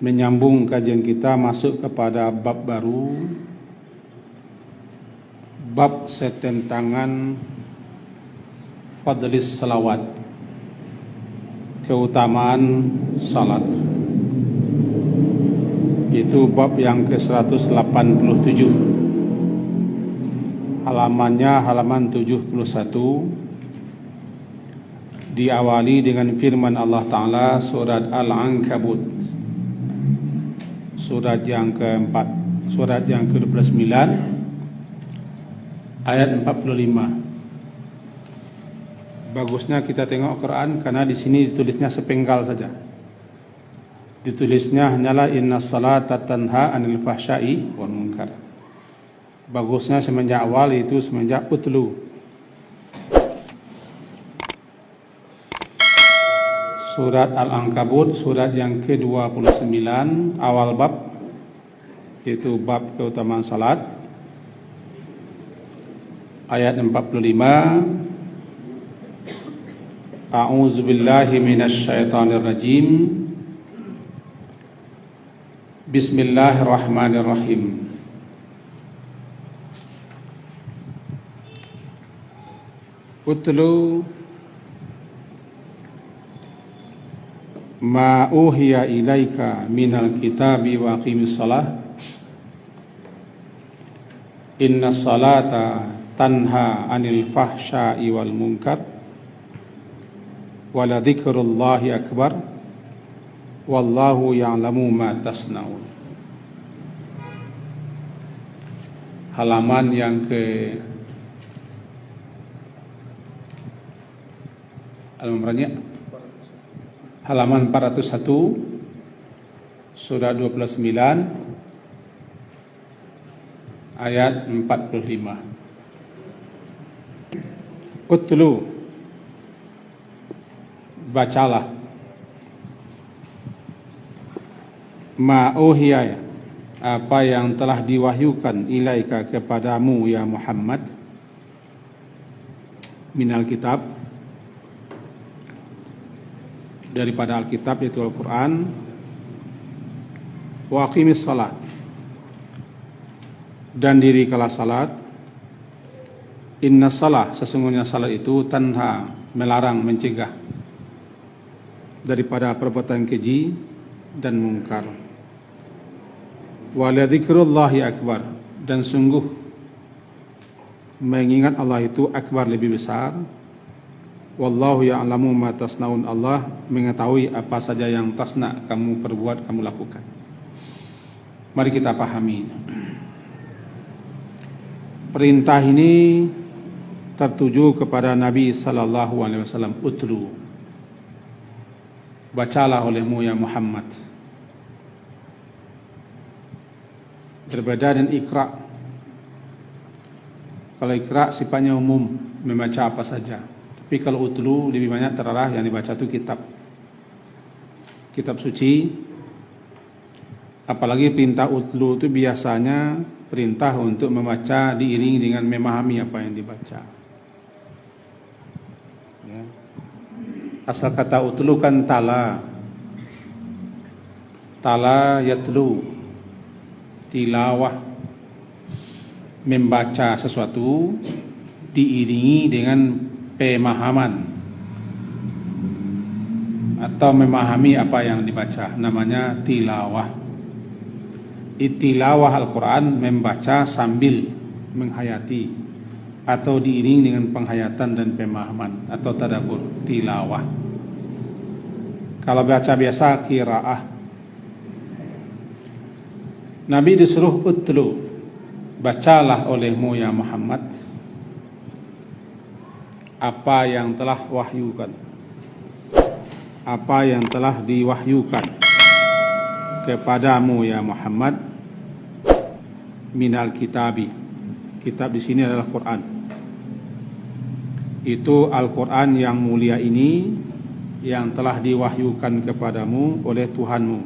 menyambung kajian kita masuk kepada bab baru, bab setentangan fadlis salawat, keutamaan salat. Itu bab yang ke-187, halamannya halaman 71. Diawali dengan firman Allah Ta'ala surat Al-Ankabut, surat yang keempat, surat yang ke-29 ayat 45. Bagusnya kita tengok Quran karena di sini ditulisnya sepenggal saja. Ditulisnya hanyalah inna salata tanha anil fahsya'i wal munkar. Bagusnya semenjak awal itu semenjak utlu. Surat Al-Ankabut, surat yang ke-29, awal bab, yaitu bab keutamaan salat, ayat 45. A'udzubillahi minasyaitonirrajim. Bismillahirrahmanirrahim. Utlu ma uhiya ilaika minal kitabi wa aqimis salah inna salata tanha anil fahsya'i wal munkar wa la dzikrullahi akbar wallahu ya'lamu ma tasnaun. Halaman yang ke halaman 401, surah 29 ayat 45. Utlu, bacalah, ma'uhiyaya, apa yang telah diwahyukan ilaika kepadamu ya Muhammad, minal kitab, daripada Alkitab yaitu Al-Quran, wa aqimis salat, dan dirikanlah salat, inna salah, sesungguhnya salat itu tanha, melarang, mencegah daripada perbuatan keji dan mungkar, wa la dzikrullahi akbar, dan sungguh mengingat Allah itu akbar, lebih besar. Wallahu ya'lamu ma tasnaun, Allah mengetahui apa saja yang tasna, kamu perbuat, kamu lakukan. Mari kita pahami. Perintah ini tertuju kepada Nabi sallallahu alaihi wasallam. Utlu, bacalah olehmu ya Muhammad. Berbeda dengan ikra. Kalau ikra sifatnya umum, membaca apa saja. Tapi kalau utlu lebih banyak terarah, yang dibaca itu kitab suci. Apalagi perintah utlu itu biasanya perintah untuk membaca diiringi dengan memahami apa yang dibaca. Ya. Asal kata utlu kan tala, tala yatlu, tilawah, membaca sesuatu diiringi dengan pemahaman atau memahami apa yang dibaca, namanya tilawah. Tilawah Al-Quran, membaca sambil menghayati atau diiringi dengan penghayatan dan pemahaman atau tadabbur, tilawah. Kalau baca biasa qiraah. Nabi disuruh utlu, bacalah olehmu ya Muhammad apa yang telah wahyukan, apa yang telah diwahyukan kepadamu ya Muhammad, minal kitabi. Kitab di sini adalah Quran. Itu Al-Quran yang mulia ini yang telah diwahyukan kepadamu oleh Tuhanmu,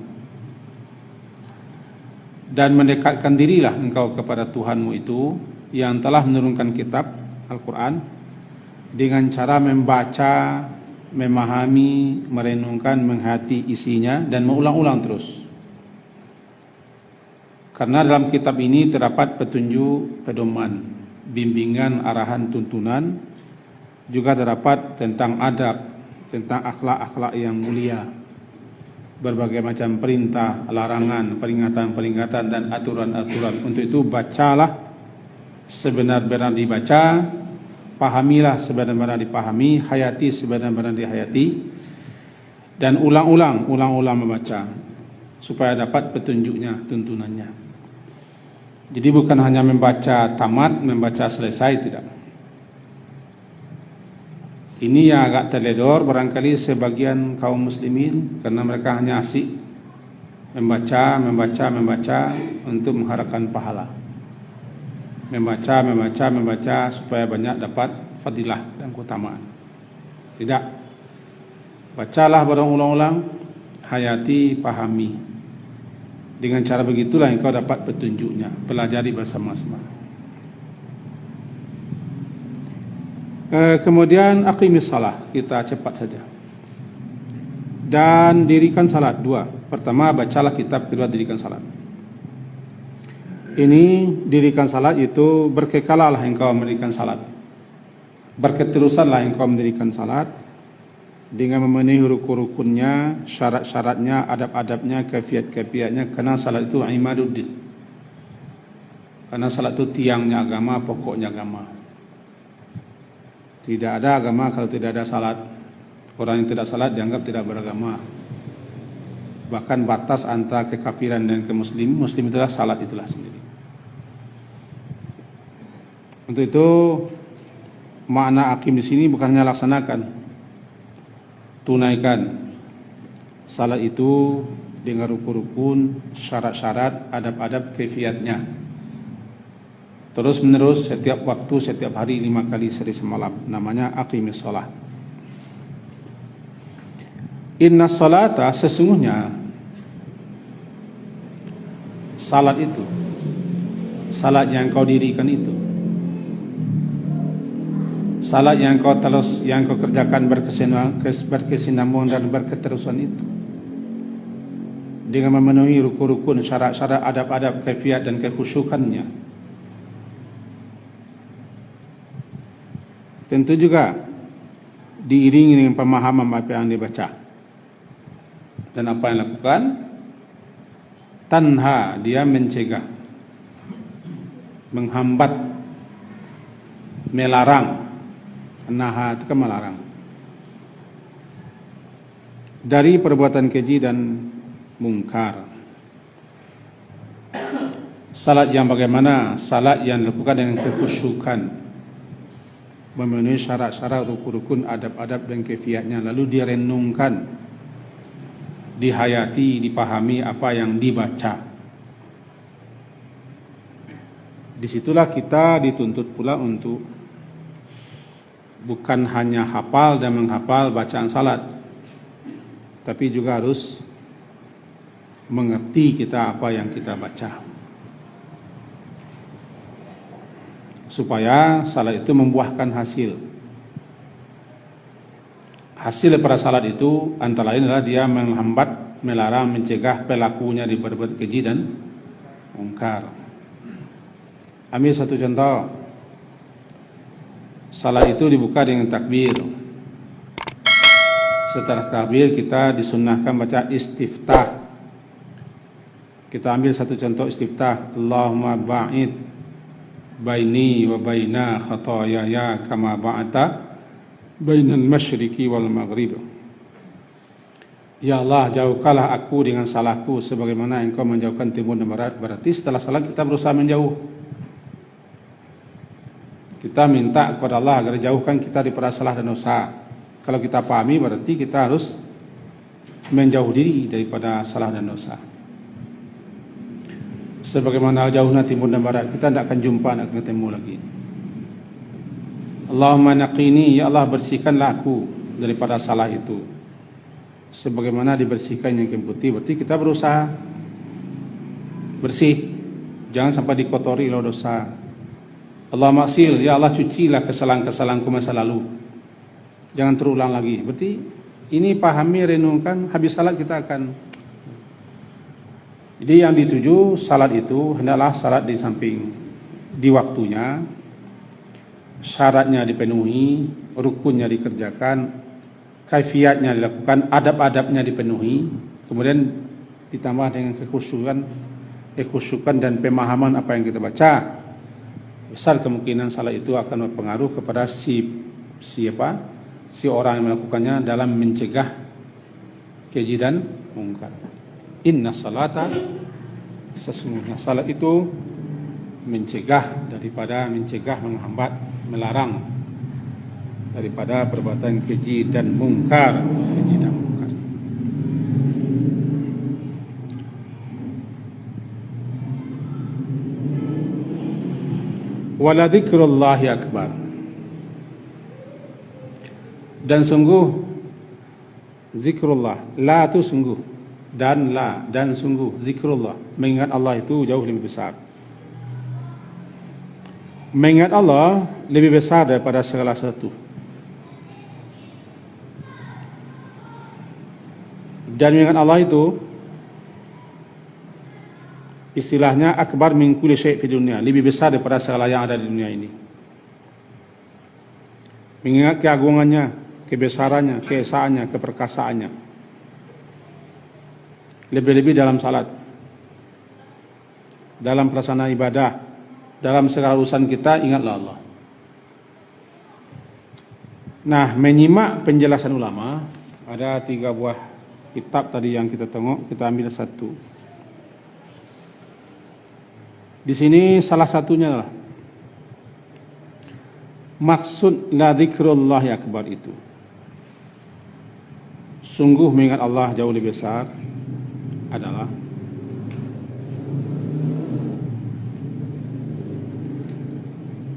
dan mendekatkan dirilah engkau kepada Tuhanmu itu yang telah menurunkan kitab Al-Quran dengan cara membaca, memahami, merenungkan, menghayati isinya dan mengulang-ulang terus. Karena dalam kitab ini terdapat petunjuk, pedoman, bimbingan, arahan, tuntunan, juga terdapat tentang adab, tentang akhlak-akhlak yang mulia, berbagai macam perintah, larangan, peringatan-peringatan, dan aturan-aturan. Untuk itu bacalah sebenar-benar dibaca, pahamilah sebenar-benar dipahami, hayati sebenar-benar dihayati, dan ulang-ulang membaca, supaya dapat petunjuknya, tuntunannya. Jadi bukan hanya membaca tamat, membaca selesai, tidak. Ini yang agak terledor barangkali sebagian kaum muslimin, karena mereka hanya asyik membaca untuk mengharapkan pahala. Membaca supaya banyak dapat fadilah dan keutamaan. Tidak. Bacalah berulang-ulang, hayati, pahami. Dengan cara begitulah engkau dapat petunjuknya. Pelajari bersama-sama. Kemudian aqimis salah. Kita cepat saja. Dan dirikan salat. 2. Pertama, bacalah kitab. Kedua, dirikan salat. Ini dirikan salat itu berkekalalah engkau mendirikan salat. Berketerusanlah engkau mendirikan salat dengan memenuhi rukun-rukunnya, syarat-syaratnya, adab-adabnya, kafiat-kafiatnya. Karena salat itu imaduddin. Karena salat itu tiangnya agama, pokoknya agama. Tidak ada agama kalau tidak ada salat. Orang yang tidak salat dianggap tidak beragama. Bahkan batas antara kekafiran dan kemuslim, muslim itulah salat itulah sendiri. Untuk itu makna aqim di sini bukan hanya laksanakan, tunaikan salat itu dengan rukun-rukun, syarat-syarat, adab-adab, kaifiatnya. Terus menerus setiap waktu, setiap hari 5 kali sehari semalam. Namanya aqimis shalah. Inna salata, sesungguhnya salat itu, salat yang kau dirikan itu, salat yang kau kerjakan berkesinambungan dan berketerusan itu, dengan memenuhi rukun-rukun, syarat-syarat, adab-adab, kaifiat dan kekhusyukannya. Tentu juga diiringi dengan pemahaman apa yang dibaca dan apa yang dilakukan. Tanha, dia mencegah, menghambat, melarang. Naha itu kan melarang dari perbuatan keji dan mungkar. Salat yang bagaimana? Salat yang dilakukan dengan kekhusyukan, memenuhi syarat-syarat, rukun-rukun, adab-adab dan kaifiatnya, lalu direnungkan, dihayati, dipahami apa yang dibaca. Disitulah kita dituntut pula untuk bukan hanya hafal dan menghafal bacaan salat, tapi juga harus mengerti kita apa yang kita baca, supaya salat itu membuahkan hasil. Hasil daripada salat itu antara lain adalah dia menghambat, melarang, mencegah pelakunya di berbuat keji dan mungkar. Ambil satu contoh. Salat itu dibuka dengan takbir. Setelah takbir kita disunnahkan baca istiftah. Kita ambil satu contoh istiftah. Allahumma ba'id baini wa baina khataayaya kama ba'ata bainal masyriqi wal maghrib. Ya Allah, jauhkanlah aku dengan salahku sebagaimana engkau menjauhkan timur dan barat. Berarti setelah salat kita berusaha menjauh. Kita minta kepada Allah agar jauhkan kita daripada salah dan dosa. Kalau kita pahami berarti kita harus menjauh diri daripada salah dan dosa. Sebagaimana jauhnya timur dan barat, kita tidak akan jumpa, tidak akan ketemu lagi. Allahumma naqini, ya Allah bersihkanlah aku daripada salah itu sebagaimana dibersihkan yang putih. Berarti kita berusaha bersih, jangan sampai dikotori oleh dosa. Allah maksil, ya Allah cucilah kesalahan-kesalahanku masa lalu, jangan terulang lagi. Berarti ini pahami, renungkan, habis salat kita akan Jadi yang dituju salat itu hendaklah salat di samping di waktunya, syaratnya dipenuhi, rukunnya dikerjakan, kaifiatnya dilakukan, adab-adabnya dipenuhi, kemudian ditambah dengan kekhusyukan dan pemahaman apa yang kita baca. Besar kemungkinan salat itu akan berpengaruh kepada si orang yang melakukannya dalam mencegah keji dan mungkar. Inna salata, sesungguhnya salat itu mencegah, menghambat, melarang daripada perbuatan keji dan mungkar. Wala dzikrullahi akbar. Dan sungguh zikrullah, la itu sungguh, dan la dan sungguh zikrullah, mengingat Allah itu jauh lebih besar. Mengingat Allah lebih besar daripada segala sesuatu. Dan mengingat Allah itu istilahnya akbar min kulli syai' fi dunia, lebih besar daripada segala yang ada di dunia ini. Mengingat keagungannya, kebesarannya, keesaannya, keperkasaannya. Lebih-lebih dalam salat, dalam pelaksanaan ibadah, dalam segala urusan kita, ingatlah Allah. Nah, menyimak penjelasan ulama, ada 3 buah kitab tadi yang kita tengok, kita ambil satu. Di sini salah satunya adalah maksud la dzikrullahi akbar itu, sungguh mengingat Allah jauh lebih besar, adalah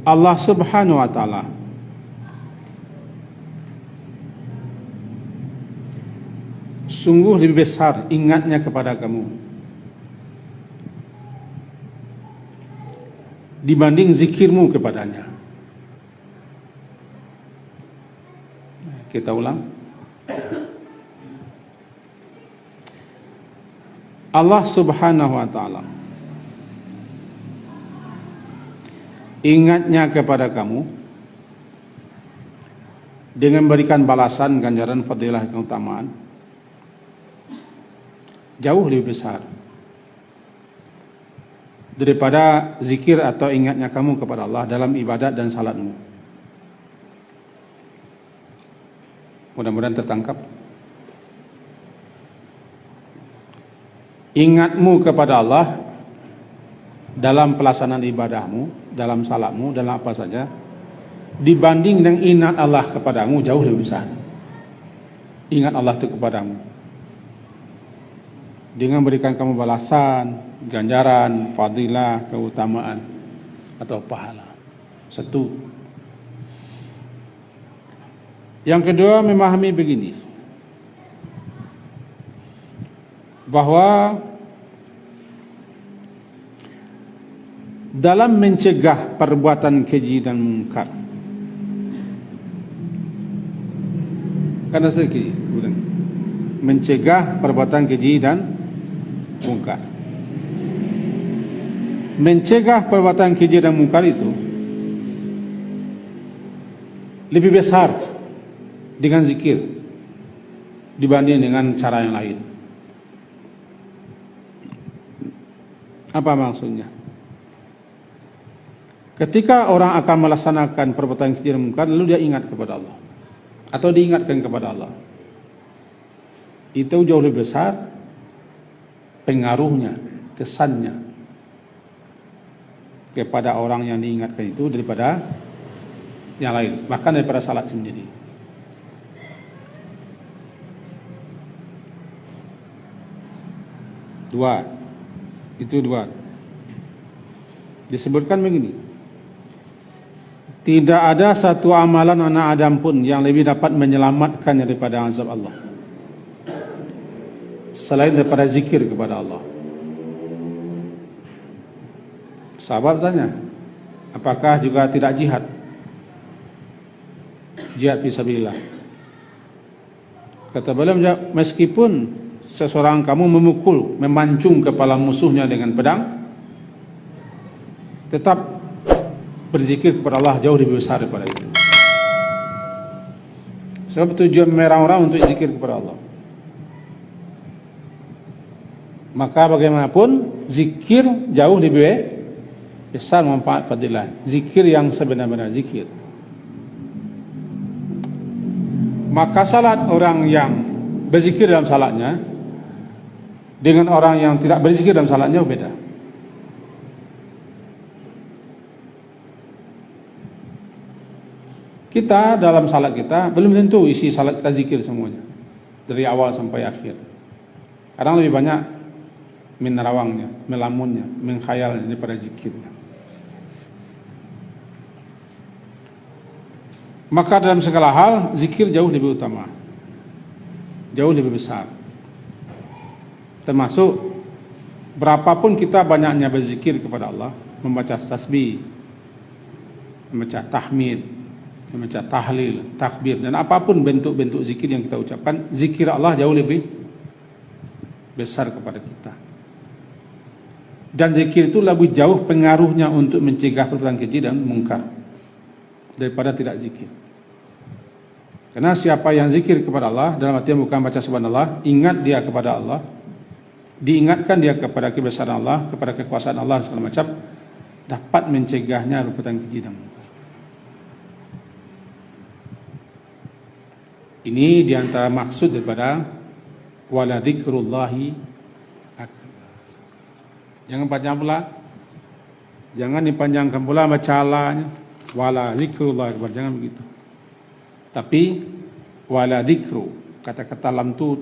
Allah Subhanahu wa taala sungguh lebih besar ingatnya kepada kamu dibanding zikirmu kepadanya. Kita ulang. Allah Subhanahu wa taala ingatnya kepada kamu dengan berikan balasan, ganjaran, fadilah, keutamaan jauh lebih besar daripada zikir atau ingatnya kamu kepada Allah dalam ibadat dan salatmu. Mudah-mudahan tertangkap. Ingatmu kepada Allah dalam pelaksanaan ibadahmu, dalam salatmu, dalam apa saja, dibanding dengan ingat Allah kepadamu jauh lebih besar. Ingat Allah itu kepadamu dengan berikan kamu balasan, ganjaran, fadilah, keutamaan atau pahala. Satu. Yang kedua, memahami begini, bahwa dalam mencegah perbuatan keji dan mungkar, karena sedikit mencegah perbuatan keji dan mungkar, mencegah perbuatan keji dan mungkar itu lebih besar dengan zikir dibanding dengan cara yang lain. Apa maksudnya? Ketika orang akan melaksanakan perbuatan keji dan mungkar, lalu dia ingat kepada Allah atau diingatkan kepada Allah, itu jauh lebih besar pengaruhnya, kesannya kepada orang yang diingatkan itu daripada yang lain, bahkan daripada salat sendiri. Itu dua. Disebutkan begini, tidak ada satu amalan anak Adam pun yang lebih dapat menyelamatkannya daripada azab Allah selain daripada zikir kepada Allah. Sahabat tanya, apakah juga tidak jihad? Jihad fisabilillah. Kata beliau, meskipun seseorang kamu memukul, memancung kepala musuhnya dengan pedang, tetap berzikir kepada Allah jauh lebih besar daripada itu. Sebab tujuan memerang orang untuk zikir kepada Allah. Maka bagaimanapun zikir jauh lebih besar manfaat fadilah. Zikir yang sebenar-benar zikir. Maka salat orang yang berzikir dalam salatnya dengan orang yang tidak berzikir dalam salatnya beda. Kita dalam salat kita belum tentu isi salat kita zikir semuanya dari awal sampai akhir. Kadang lebih banyak menerawangnya, melamunnya, menghayalnya daripada zikirnya. Maka dalam segala hal zikir jauh lebih utama, jauh lebih besar. Termasuk berapapun kita banyaknya berzikir kepada Allah, membaca tasbih, membaca tahmid, membaca tahlil, takbir, dan apapun bentuk-bentuk zikir yang kita ucapkan, zikir Allah jauh lebih besar kepada kita. Dan zikir itu lebih jauh pengaruhnya untuk mencegah perbuatan keji dan mungkar daripada tidak zikir. Karena siapa yang zikir kepada Allah, dalam artian bukan baca subhanallah, ingat dia kepada Allah, diingatkan dia kepada kebesaran Allah, kepada kekuasaan Allah dan segala macam, dapat mencegahnya perbuatan keji dan mungkar. Ini diantara maksud daripada wala dzikrullahi akbar. Jangan panjang pula, jangan dipanjangkan pula bacalanya. Wala dzikrullahi akbar, jangan begitu. Tapi wala dzikru, kata-kata lam itu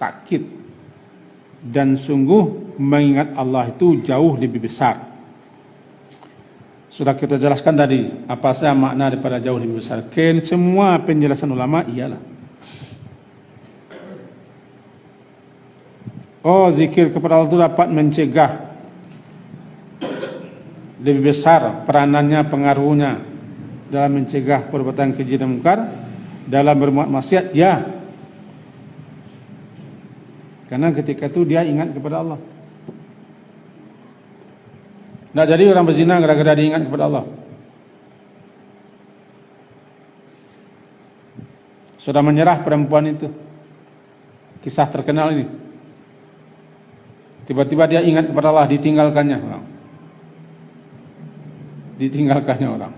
takkid, dan sungguh mengingat Allah itu jauh lebih besar. Sudah kita jelaskan tadi apa saja makna daripada jauh lebih besar. Semua penjelasan ulama ialah zikir kepada Allah itu dapat mencegah, lebih besar peranannya, pengaruhnya dalam mencegah perbuatan keji dan mungkar, dalam berbuat maksiat, ya. Karena ketika itu dia ingat kepada Allah. Nah, jadi orang berzina gara-gara diingat kepada Allah. Sudah menyerah perempuan itu. Kisah terkenal ini. Tiba-tiba dia ingat kepada Allah, ditinggalkannya orang. Ditinggalkannya orang.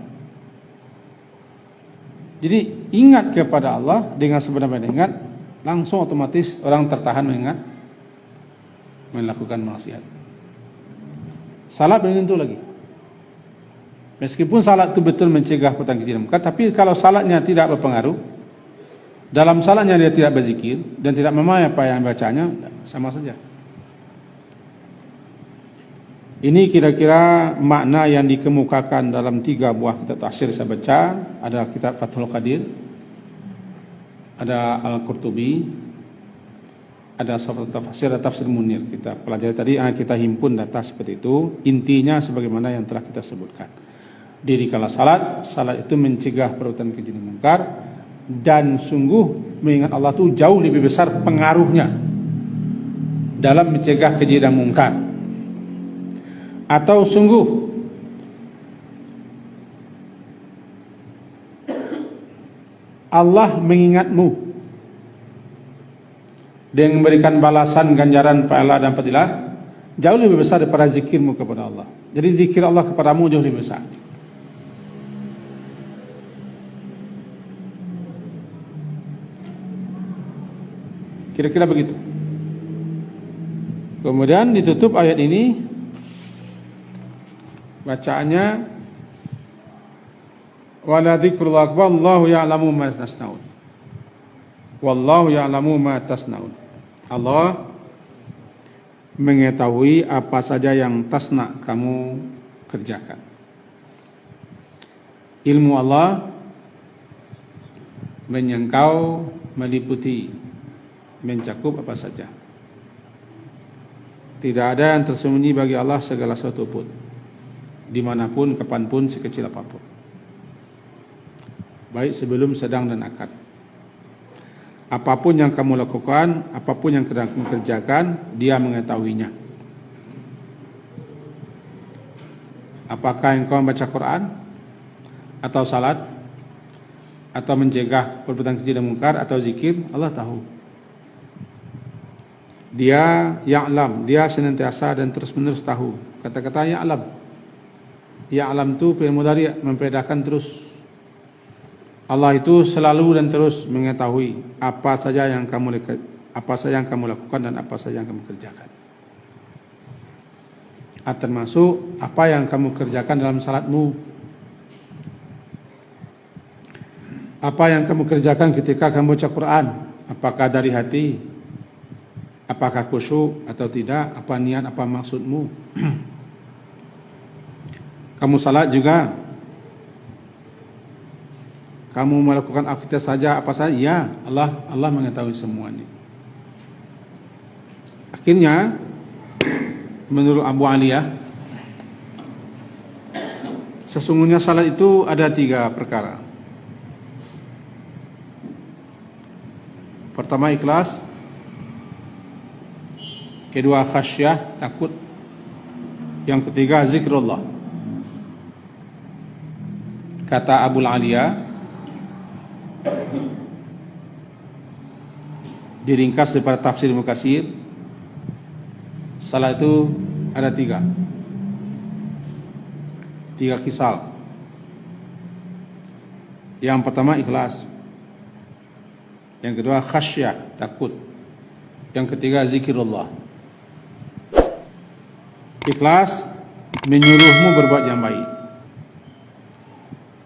Jadi ingat kepada Allah dengan sebenarnya ingat, langsung otomatis orang tertahan mengingat melakukan maksiat. Salat belum tentu lagi. Meskipun salat itu betul mencegah perbuatan keji dan mungkar, tapi kalau salatnya tidak berpengaruh, dalam salatnya dia tidak berzikir dan tidak memahami apa yang bacanya, sama saja. Ini kira-kira makna yang dikemukakan dalam 3 buah kitab tafsir saya baca. Ada kitab Fathul Qadir, ada Al-Qurtubi, ada tafsir dan tafsir Munir. Kita pelajari tadi, kita himpun data seperti itu. Intinya sebagaimana yang telah kita sebutkan. Diri kala salat, salat itu mencegah perbuatan keji dan mungkar, dan sungguh mengingat Allah itu jauh lebih besar pengaruhnya dalam mencegah keji dan mungkar. Atau sungguh Allah mengingatmu dengan memberikan balasan, ganjaran, pahala dan fadilah jauh lebih besar daripada zikirmu kepada Allah. Jadi zikir Allah kepadamu jauh lebih besar. Kira-kira begitu. Kemudian ditutup ayat ini bacaannya wala dzikrullah akbar wallahu ya'lamu ma tasnaun. Wallahu ya'lamu ma tasnaun. Allah mengetahui apa saja yang tasna kamu kerjakan. Ilmu Allah menyangkau, meliputi, mencakup apa saja. Tidak ada yang tersembunyi bagi Allah segala sesuatu pun, dimanapun, kapanpun, sekecil apapun, baik sebelum, sedang dan akan. Apapun yang kamu lakukan, apapun yang kamu kerjakan, Dia mengetahuinya. Apakah engkau membaca Quran atau salat atau mencegah perbuatan keji dan mungkar atau zikir, Allah tahu. Dia ya'lam, Dia senantiasa dan terus-menerus tahu. Kata-kata ya'lam. Ya'lam itu fi'il mudhari' memfaedahkan terus. Allah itu selalu dan terus mengetahui apa saja yang kamu lakukan dan apa saja yang kamu kerjakan. Termasuk apa yang kamu kerjakan dalam salatmu. Apa yang kamu kerjakan ketika kamu baca Quran, apakah dari hati, apakah khusyuk atau tidak, apa niat, apa maksudmu. Kamu salat juga, kamu melakukan aktivitas saja, apa saja, ya Allah mengetahui semuanya. Akhirnya menurut Abu Aliyah, sesungguhnya salat itu ada 3 perkara. Pertama ikhlas, kedua khasyah, takut, yang ketiga zikrullah. Kata Abu Aliyah, diringkas daripada tafsir Ibnu Katsir, salat itu ada 3 kisal. Yang pertama ikhlas, yang kedua khasyah, takut, yang ketiga zikrullah. Ikhlas menyuruhmu berbuat yang baik.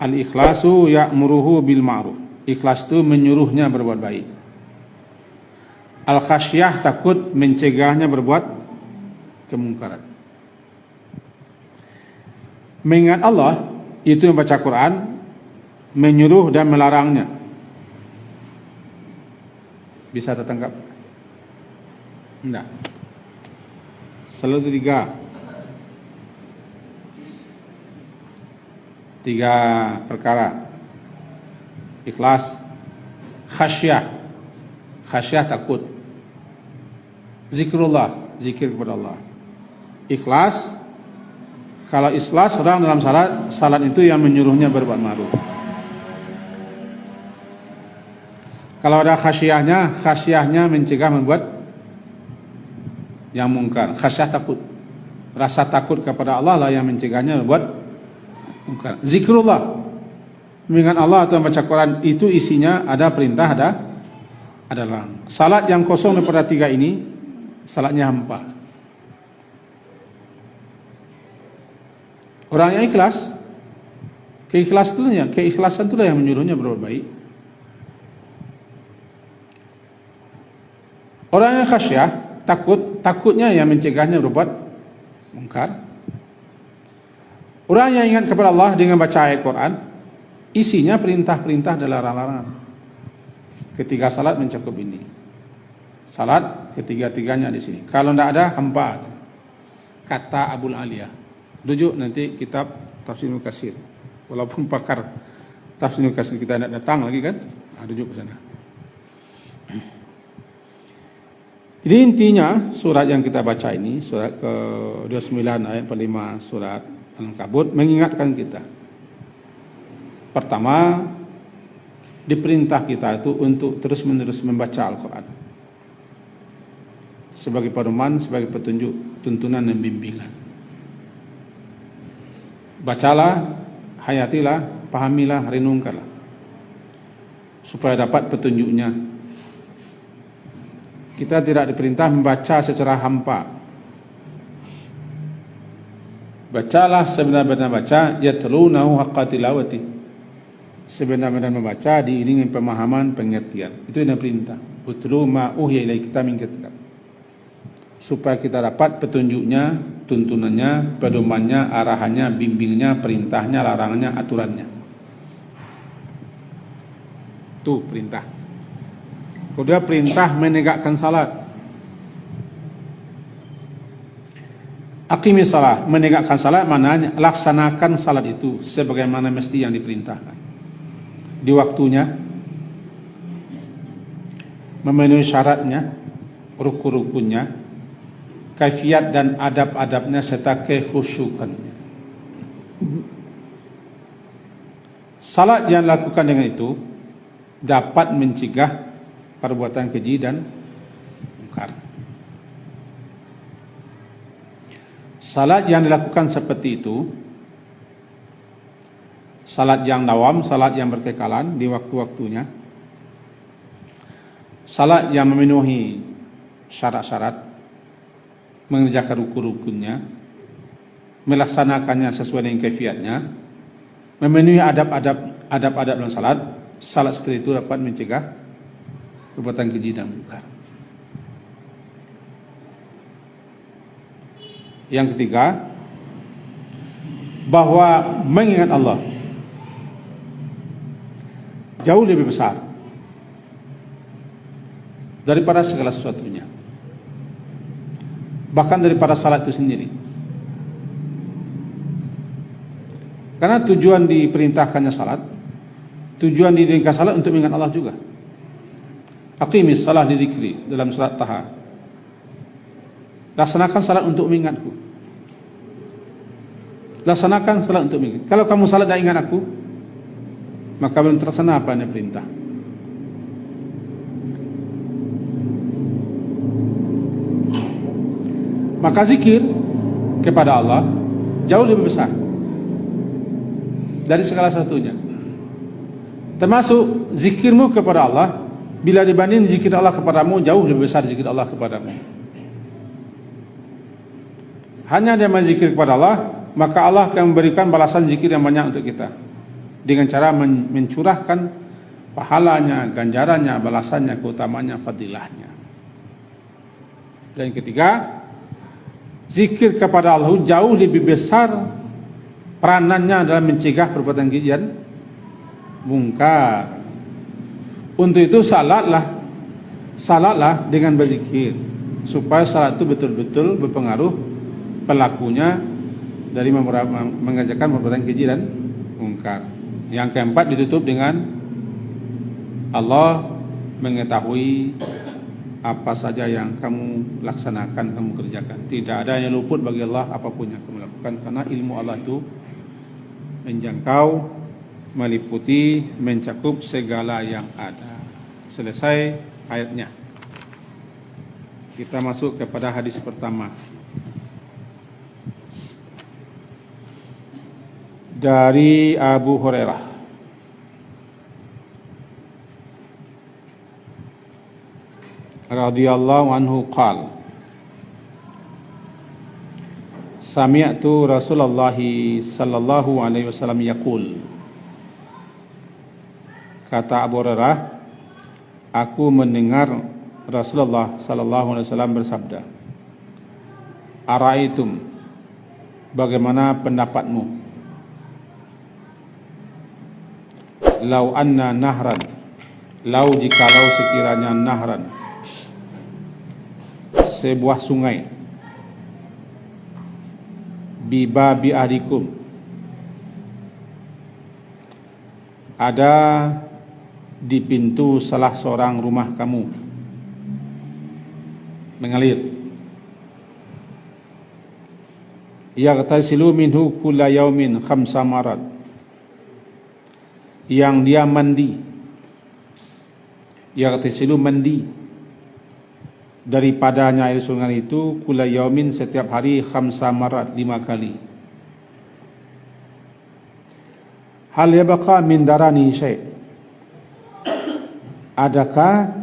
Al-ikhlasu ya'muruhu bil ma'ruf. Ikhlas itu menyuruhnya berbuat baik. Al-khasyah, takut, mencegahnya berbuat kemungkaran. Mengingat Allah, itu membaca Quran, menyuruh dan melarangnya. Bisa tertangkap? Enggak. Selalu 3 perkara. Ikhlas, khasyah takut, zikrullah, zikir kepada Allah. Ikhlas, kalau ikhlas orang dalam salat itu yang menyuruhnya berbuat ma'ruf. Kalau ada khasyahnya mencegah membuat yang mungkar. Khasyah takut, rasa takut kepada Allah lah yang mencegahnya membuat mungkar. Zikrullah, mengingat Allah atau membaca Quran, itu isinya ada perintah, ada larang. Salat yang kosong daripada 3 ini, salatnya hampa. Orang yang ikhlas, keikhlasan itulah yang menyuruhnya berbuat baik. Orang yang khasyah, takutnya yang mencegahnya berbuat mungkar. Orang yang ingat kepada Allah dengan baca ayat Quran, isinya perintah-perintah dan larangan-larangan. Ketiga salat mencakup ini. Salat ketiga-tiganya di sini. Kalau tidak ada, hampa. Kata Abu Aliyah. Rujuk nanti kitab Tafsir Ibnu Katsir. Walaupun pakar Tafsir Ibnu Katsir kita tidak datang lagi kan, rujuk ke sana. Jadi intinya surat yang kita baca ini, surat ke-29 ayat 45 surat Al-Ankabut, mengingatkan kita. Pertama, diperintah kita itu untuk terus-menerus membaca Al-Quran sebagai pedoman, sebagai petunjuk, tuntunan dan bimbingan. Bacalah, hayatilah, pahamilah, renungkanlah supaya dapat petunjuknya. Kita tidak diperintah membaca secara hampa. Bacalah sebenar-benar baca, yatlunahu haqqa tilawati. Sebenar-benar membaca diiringi pemahaman, pengertian. Itu yang perintah. Utlu ma uhiya ilaika min kitab. Supaya kita dapat petunjuknya, tuntunannya, pedomannya, arahannya, bimbingnya, perintahnya, larangannya, aturannya. Itu perintah. Kemudian perintah menegakkan salat. Aqimis salat, menegakkan salat maknanya laksanakan salat itu sebagaimana mesti yang diperintahkan. Di waktunya, memenuhi syaratnya, rukun-rukunnya, kaifiat dan adab-adabnya serta kekhusyukannya. Salat yang dilakukan dengan itu dapat mencegah perbuatan keji dan mungkar. Salat yang dilakukan seperti itu, salat yang dawam, salat yang berkekalan di waktu-waktunya, salat yang memenuhi syarat-syarat, mengerjakan rukun-rukunnya, melaksanakannya sesuai dengan kaifiatnya, memenuhi adab-adab dalam salat, salat seperti itu dapat mencegah perbuatan keji dan mungkar. Yang ketiga, bahwa mengingat Allah jauh lebih besar daripada segala sesuatunya, bahkan daripada salat itu sendiri. Karena tujuan diperintahkannya salat, tujuan didirikan salat untuk mengingat Allah juga. Aqimis salah li dzikri dalam surat Taha. Laksanakan salat untuk mengingatku. Laksanakan salat untuk mengingat. Kalau kamu salat dan ingat aku, maka belum terlaksana apa yang perintah. Maka zikir kepada Allah jauh lebih besar dari segala satunya. Termasuk zikirmu kepada Allah, bila dibanding zikir Allah kepadamu, jauh lebih besar zikir Allah kepadamu. Hanya dia berzikir kepada Allah, maka Allah akan memberikan balasan zikir yang banyak untuk kita, dengan cara mencurahkan pahalanya, ganjarannya, balasannya, keutamanya, fadilahnya. Dan ketiga, zikir kepada Allah jauh lebih besar peranannya dalam mencegah perbuatan keji dan mungkar. Untuk itu salatlah dengan berzikir, supaya salat itu betul-betul berpengaruh pelakunya dari mengerjakan perbuatan keji dan mungkar. Yang keempat ditutup dengan Allah mengetahui apa saja yang kamu laksanakan, kamu kerjakan. Tidak ada yang luput bagi Allah apapun yang kamu lakukan, karena ilmu Allah itu menjangkau, meliputi, mencakup segala yang ada. Selesai ayatnya. Kita masuk kepada hadis pertama. Dari Abu Hurairah radhiyallahu anhu qala, sami'tu Rasulullah sallallahu alaihi wasallam yaqul. Kata Abu Hurairah, aku mendengar Rasulullah sallallahu alaihi wasallam bersabda, ara'aitum, bagaimana pendapatmu, lau anna nahran, lau jikalau sekiranya nahran, sebuah sungai, bibabi ahdikum, ada di pintu salah seorang rumah kamu, mengalir, yaghtasilu minhu kulla yaumin khamsa marat, yang dia mandi, yaghtasilu mandi daripadanya air sungai itu, kulla yaumin setiap hari, khamsa marat 5 kali. Hal yabqa min darani syai', adakah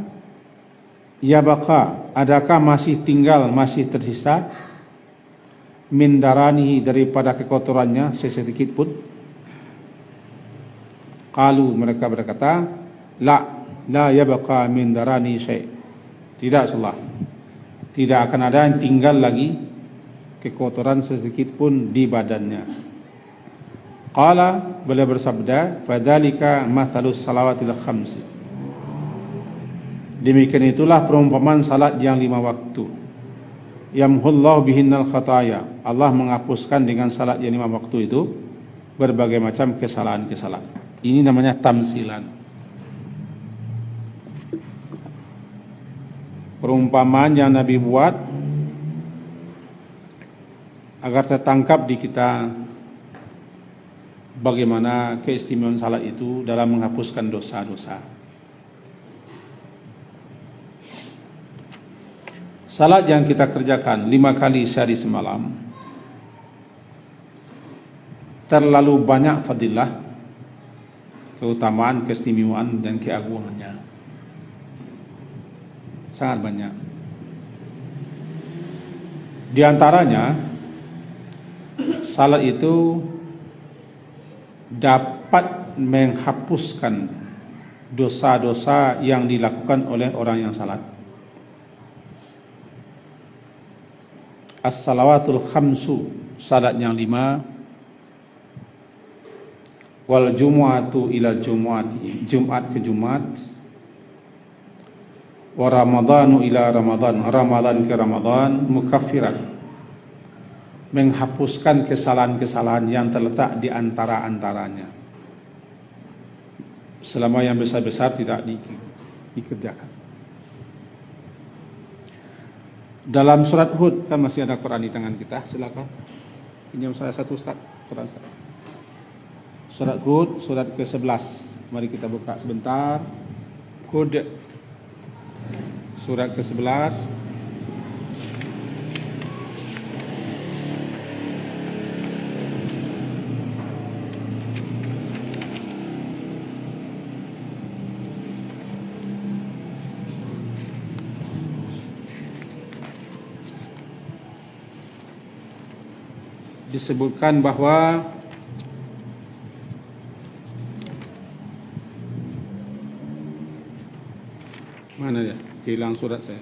masih tinggal, masih tersisa, min daranihi daripada kekotorannya sesedikit pun? Qalu, mereka berkata, la yabqa min darani syai', tidak, salah, tidak akan ada yang tinggal lagi kekotoran sesedikit pun di badannya. Qala, beliau bersabda, fadzalika mathalus salawatil khamsi, demikian itulah perumpamaan salat yang 5 waktu. Yamhullahu bihinnal khataya, Allah menghapuskan dengan salat yang 5 waktu itu berbagai macam kesalahan-kesalahan. Ini namanya tamsilan. perumpamaan yang Nabi buat agar tertangkap di kita bagaimana keistimewaan salat itu dalam menghapuskan dosa-dosa. Salat yang kita kerjakan 5 kali sehari semalam terlalu banyak fadilah, keutamaan, keistimewaan dan keagungannya. Sangat banyak. Di antaranya, salat itu dapat menghapuskan dosa-dosa yang dilakukan oleh orang yang salat. As-salawatul khamsu, salat yang 5, wal jumu'atu ila jumu'ati, Jumat ke Jumat, wa ramadhanu ila ramadhan, Ramadan ke Ramadan, mukaffiran, menghapuskan kesalahan-kesalahan yang terletak di antara-antaranya selama yang besar-besar tidak dikerjakan. Dalam surat Hud, kan masih ada Quran di tangan kita, silakan pinjam saya satu Ustaz, Quran saya. Surat Hud, surat ke-11. Mari kita buka sebentar. Hud, surat ke-11. Disebutkan bahwa mana dia? Hilang surat saya.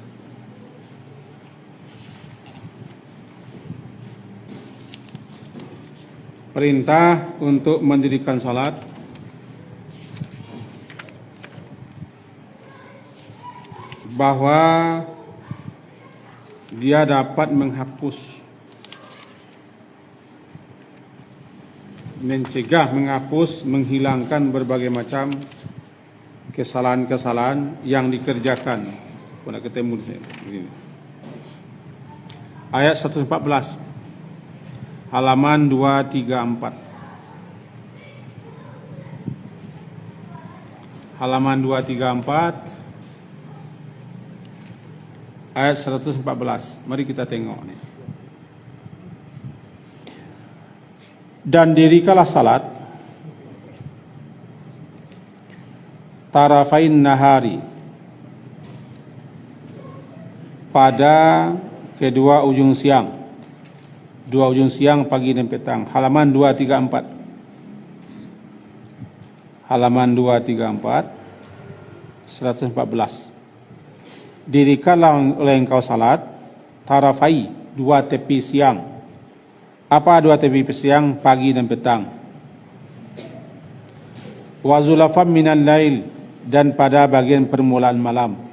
Perintah untuk mendirikan salat, bahwa dia dapat menghapus, mencegah, menghapus, menghilangkan berbagai macam kesalahan-kesalahan yang dikerjakan. Nak ketemu saya begini. Ayat 114, halaman 234. Halaman 234, ayat 114. Mari kita tengok ni. Dan dirikanlah salat tarafain nahari, pada kedua ujung siang, dua ujung siang, pagi dan petang. Halaman 234. Halaman 234, 114. Dirikanlah oleh engkau salat tarafai, dua tepi siang. Apa dua tepi siang? Pagi dan petang. Wa zulafam minal lail, dan pada bagian permulaan malam.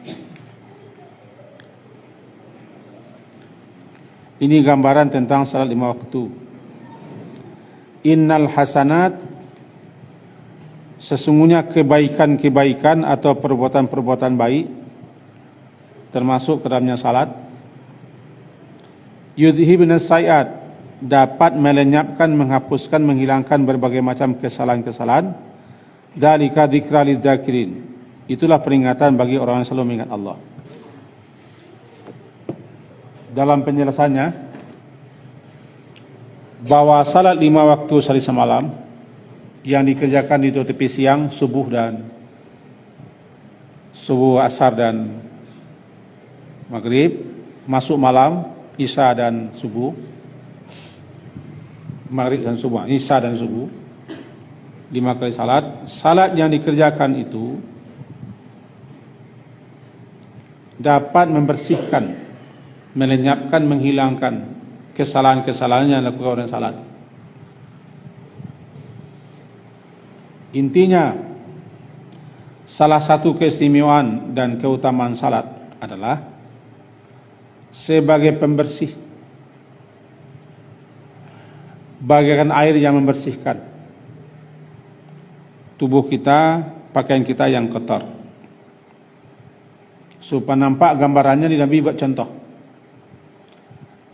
Ini gambaran tentang salat 5 waktu. Innal hasanat, sesungguhnya kebaikan-kebaikan atau perbuatan-perbuatan baik, termasuk ke dalamnya salat, yudhibna sayiat, dapat melenyapkan, menghapuskan, menghilangkan berbagai macam kesalahan-kesalahan. Dzalika dzikra lidzakirin, itulah peringatan bagi orang yang selalu mengingat Allah. Dalam penjelasannya, bahwa salat 5 waktu sehari semalam yang dikerjakan di tepi siang, subuh asar dan maghrib, masuk malam isya dan subuh, maghrib dan subuh, isya dan subuh, 5 kali salat. Salat yang dikerjakan itu dapat membersihkan, melenyapkan, menghilangkan kesalahan-kesalahan yang dilakukan orang salat. Intinya, salah satu keistimewaan dan keutamaan salat adalah sebagai pembersih, bagaikan air yang membersihkan tubuh kita, pakaian kita yang kotor. Supaya nampak gambarannya di Nabi buat contoh.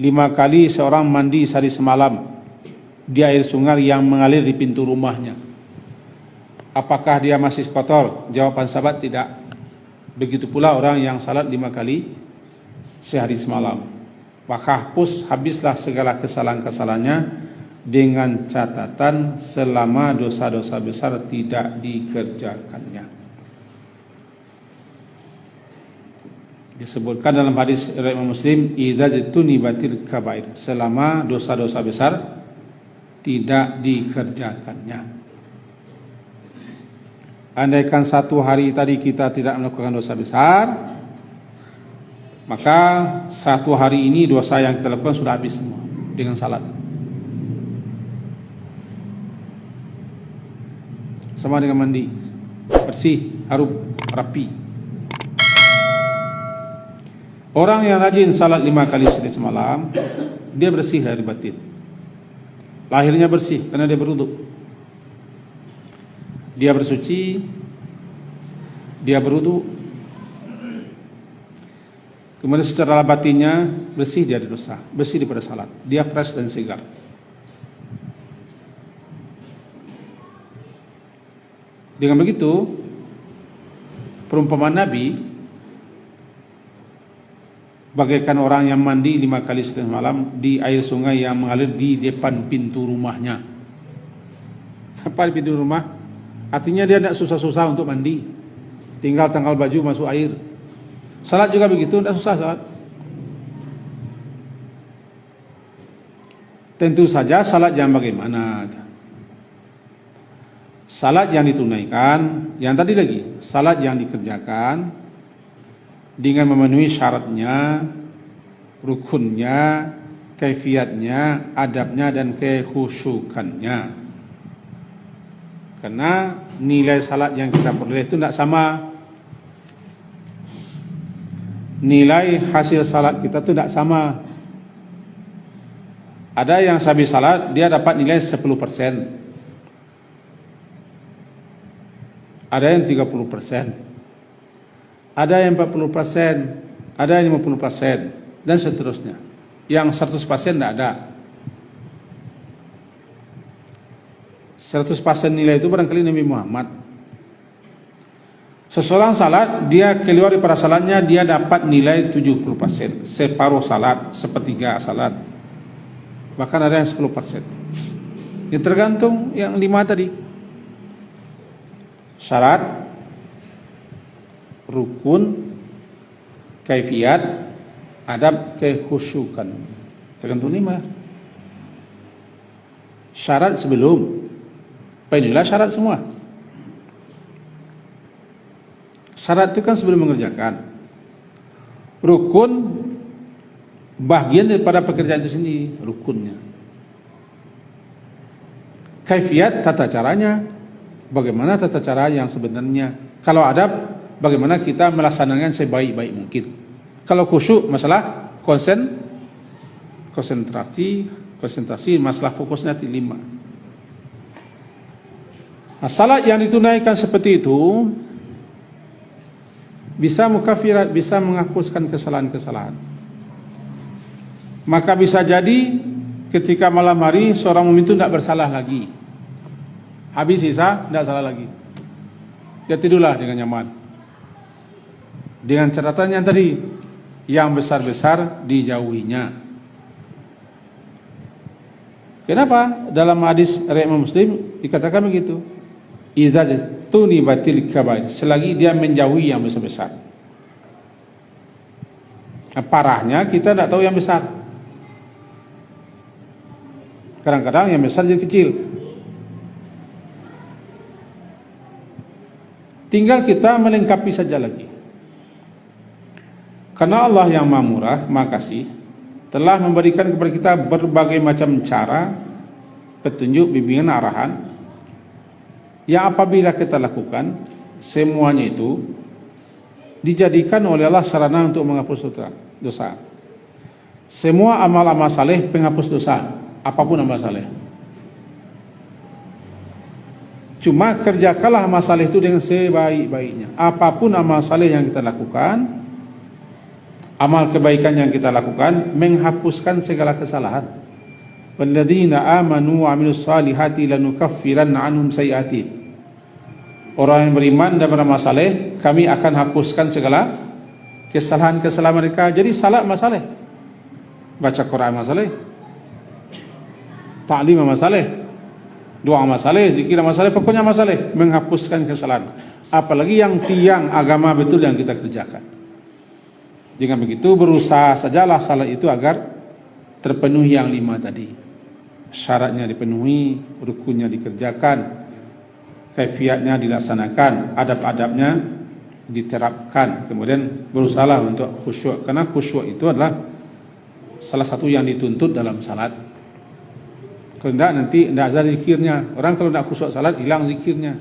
5 kali seorang mandi sehari semalam di air sungai yang mengalir di pintu rumahnya. Apakah dia masih kotor? Jawaban sahabat tidak. Begitu pula orang yang salat 5 kali sehari semalam. Maka habislah segala kesalahan-kesalahannya dengan catatan selama dosa-dosa besar tidak dikerjakannya. Disebutkan dalam hadis riwayat Muslim, idza jtunibatil kabair, selama dosa-dosa besar tidak dikerjakannya. Andaikan satu hari tadi kita tidak melakukan dosa besar, maka satu hari ini dosa yang kita lakukan sudah habis semua dengan salat. Sama dengan mandi, bersih, harum, rapi. Orang yang rajin salat 5 kali sehari semalam, dia bersih dari batin. Lahirnya bersih karena dia berwudu. Dia bersuci, dia berwudu. Kemudian secara batinnya bersih dari dosa, bersih daripada salat. Dia fresh dan segar. Dengan begitu, perumpamaan Nabi bagaikan orang yang mandi 5 kali sehari malam di air sungai yang mengalir di depan pintu rumahnya. Apa di pintu rumah? Artinya dia tidak susah-susah untuk mandi, tinggal tanggal baju masuk air. Salat juga begitu, tidak susah salat. Tentu saja salat yang bagaimana? Salat yang ditunaikan, yang tadi lagi, salat yang dikerjakan dengan memenuhi syaratnya, rukunnya, kaifiatnya, adabnya, dan kekhusyukannya. Karena nilai salat yang kita peroleh itu tidak sama. Nilai hasil salat kita itu tidak sama. Ada yang habis salat dia dapat nilai 10%. Ada yang 30%. Ada yang 40%, ada yang 50%, dan seterusnya. Yang 100% tidak ada. 100% nilai itu barangkali Nabi Muhammad. Seseorang salat, dia keluar daripada salatnya, dia dapat nilai 70%. Separuh salat, sepertiga salat. Bahkan ada yang 10%. Ini tergantung yang 5 tadi. Syarat, rukun, kaifiat, adab, kekhusyukan. Tergantung 5. Syarat sebelum, inilah syarat semua. Syarat itu kan sebelum mengerjakan. Rukun bagian daripada pekerjaan itu sendiri, rukunnya. Kaifiat, tata caranya, bagaimana tata cara yang sebenarnya. Kalau adab, bagaimana kita melaksanakan sebaik-baik mungkin. Kalau khusyuk, masalah konsentrasi, masalah fokusnya di 5. Nah, salat yang ditunaikan seperti itu bisa mukafirat, bisa menghapuskan kesalahan-kesalahan. Maka bisa jadi ketika malam hari seorang mukmin itu tidak bersalah lagi. Habis sisa, tidak salah lagi. Dia tidurlah dengan nyaman. Dengan catatan yang tadi, yang besar-besar dijauhinya. Kenapa? Dalam hadis riwayat Muslim dikatakan begitu. Idza tunibatil kabair, selagi dia menjauhi yang besar-besar. Nah, parahnya kita tidak tahu yang besar. Kadang-kadang yang besar jadi kecil. Tinggal kita melengkapi saja lagi. Karena Allah yang Maha Murah, Maha Kasih, telah memberikan kepada kita berbagai macam cara, petunjuk, bimbingan, arahan, yang apabila kita lakukan, semuanya itu dijadikan oleh Allah sarana untuk menghapus dosa. Semua amal-amal saleh penghapus dosa, apapun amal saleh. Cuma kerjakanlah amal saleh itu dengan sebaik-baiknya. Apapun amal saleh yang kita lakukan, amal kebaikan yang kita lakukan menghapuskan segala kesalahan. Walladzina amanu wa amilus salihati lanukaffiranna anhum sayiatihim. Orang yang beriman dan beramal saleh, kami akan hapuskan segala kesalahan-kesalahan mereka. Jadi salat masalah, baca Quran masalah, ta'lim masalah, doa masalah, zikir masalah, pokoknya masalah, menghapuskan kesalahan. Apalagi yang tiang agama betul yang kita kerjakan. Dengan begitu berusaha sajalah salat itu agar terpenuhi yang 5 tadi. Syaratnya dipenuhi, rukunnya dikerjakan, kaifiatnya dilaksanakan, adab-adabnya diterapkan, kemudian berusaha untuk khusyuk, karena khusyuk itu adalah salah satu yang dituntut dalam salat. Kalau tidak nanti tidak ada zikirnya. Orang kalau tidak khusyuk salat hilang zikirnya.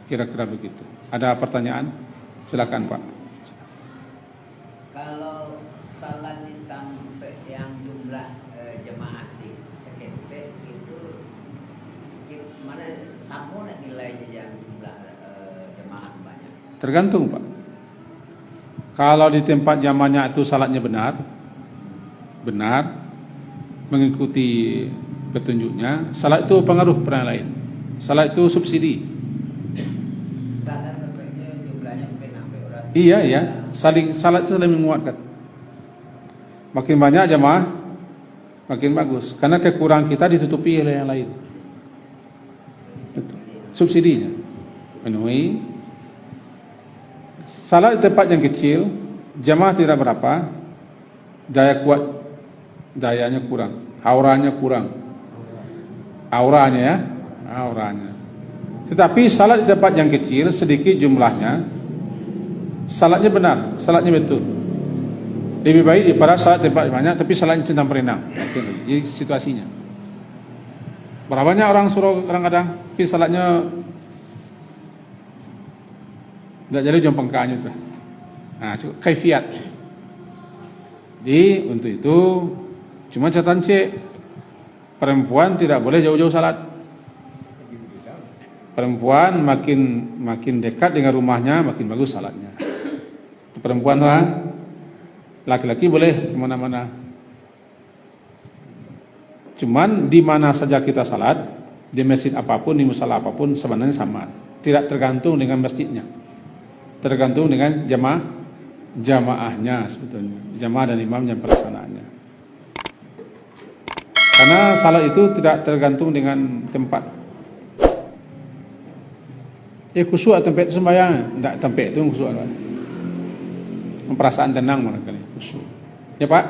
Kira-kira begitu. Ada pertanyaan? Silakan Pak. Kalau salat ditambah yang jumlah jemaah di sekepet itu mana sama nilainya yang jumlah jemaah banyak? Tergantung Pak. Kalau di tempat jamaahnya itu salatnya benar, mengikuti petunjuknya, salat itu pengaruh pada yang lain. Salat itu subsidi. Jumlahnya mungkin sampai orang. Iya, salat itu saling menguatkan. Makin banyak jamaah, makin bagus. Karena kekurangan kita ditutupi oleh yang lain. Betul. Subsidinya penuhi. Salat di tempat yang kecil, jamaah tidak berapa, daya kuat, dayanya kurang, auranya kurang. Auranya. Tetapi salat di tempat yang kecil, sedikit jumlahnya, salatnya benar, salatnya betul. Lebih baik daripada salat tempat banyak tapi salatnya centang perenang. Jadi situasinya. Berapa banyak orang suruh kadang-kadang, tapi salatnya tidak jadi jam pengkanya itu. Nah, kaifiat. Jadi untuk itu cuma catatan C, perempuan tidak boleh jauh-jauh salat. Perempuan makin dekat dengan rumahnya makin bagus salatnya. Perempuan lah, laki-laki boleh kemana-mana. Cuman di mana saja kita salat, di masjid apapun, di musala apapun sebenarnya sama. Tidak tergantung dengan masjidnya, tergantung dengan jamaahnya sebetulnya, jamaah dan imam yang pelaksanaannya. Karena salat itu tidak tergantung dengan tempat. Khusyuk tempat itu sembahyang, tidak tempat itu khusyuk. Perasaan tenang barangkali khusyuk. Ya Pak,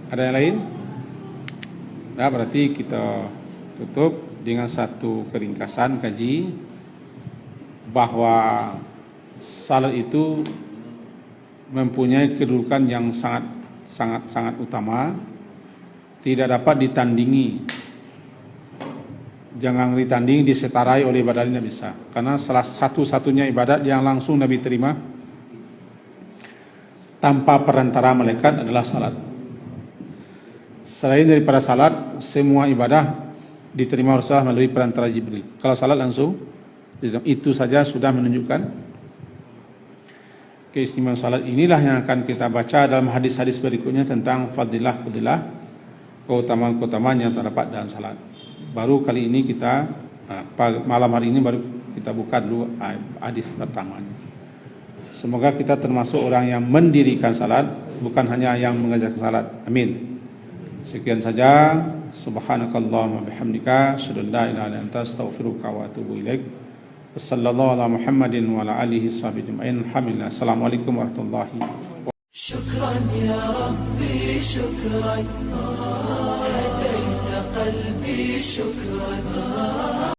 ada yang lain? Nah, berarti kita tutup dengan satu keringkasan kaji bahwa salat itu mempunyai kedudukan yang sangat utama, tidak dapat ditandingi. Jangan ditanding, disetarai oleh ibadat ini, tidak bisa. Karena salah satu-satunya ibadat yang langsung Nabi terima tanpa perantara malaikat adalah salat. Selain daripada salat, semua ibadah diterima Rasulullah melalui perantara Jibril. Kalau salat langsung, itu saja sudah menunjukkan keistimewaan salat. Inilah yang akan kita baca dalam hadis-hadis berikutnya tentang fadilah, keutamaan yang terdapat dalam salat. Baru kali ini kita malam hari ini baru kita buka dulu hadis pertamanya. Semoga kita termasuk orang yang mendirikan salat, bukan hanya yang mengajarkan salat. Amin. Sekian saja. Subhanakallahumma bihamdika, asyhadu an la ilaha illa anta, astaghfiruka wa atubu ilaik. Wassallallahu ala Muhammadin wa ala alihi washabbihi ajma'in. Alhamdulillah. Assalamualaikum warahmatullahi wabarakatuh. Syukran ya Rabbi, syukran. Hadaita qalbi, syukran.